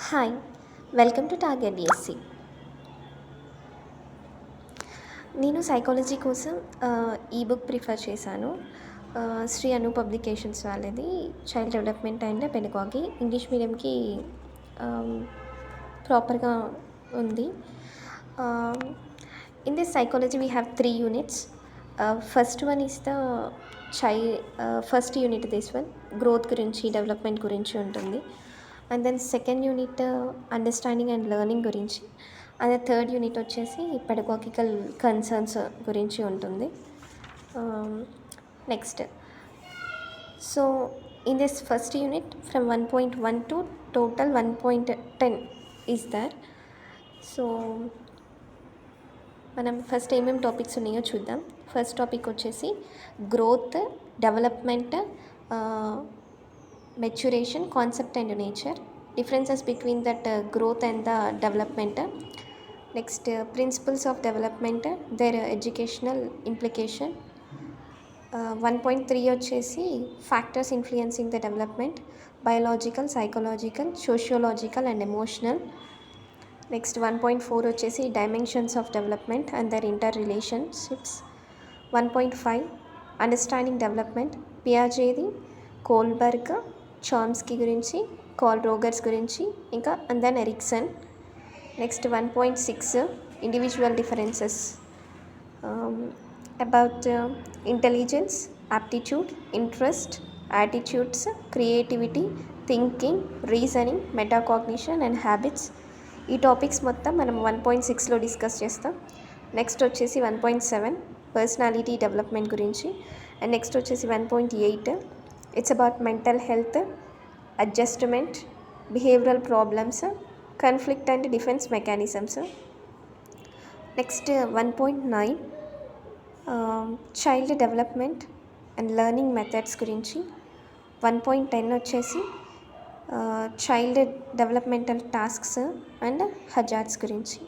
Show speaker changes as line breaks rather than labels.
Hi, welcome to target DSC. నేను psychology కోసం ఈ బుక్ ప్రిఫర్ చేశాను. శ్రీ అను పబ్లికేషన్స్ వాళ్ళది. Child development and pedagogy English మీడియంకి ప్రాపర్గా ఉంది. In this psychology we have 3 units. First one is the first unit this one growth గురించి, development గురించి ఉంటుంది. And then second unit understanding and learning గురించి. And third unit వచ్చేసి pedagogical concerns గురించి ఉంటుంది. Next, so in this first unit from 1.1 to total 1.10 is there. So మనం first ఏమేమి topics ఉన్నాయో చూద్దాం. ఫస్ట్ టాపిక్ వచ్చేసి growth, development, maturation, concept and nature, differences between that growth and the development. Next, principles of development, there educational implication. 1.3 వచ్చేసి factors influencing the development, biological, psychological, sociological and emotional. Next 1.4 వచ్చేసి dimensions of development and their inter relationships. 1.5 understanding development, పియాజేది, Kohlberg, Chomsky గురించి, Karl Rogers గురించి, ఇంకా and then Erikson. Next 1.6 individual differences about intelligence, aptitude, interest, attitudes, creativity, thinking, reasoning, metacognition and habits. ఈ topics మొత్తం మనం 1.6లో discuss చేస్తాం. Next వచ్చేసి 1.7 personality development గురించి. అండ్ నెక్స్ట్ వచ్చేసి 1.8 it's about mental health, adjustment, behavioural problems, conflict and defence mechanisms. Next 1.9 child development and learning methods గురించి. 1.10 వచ్చేసి child developmental tasks and hazards గురించి.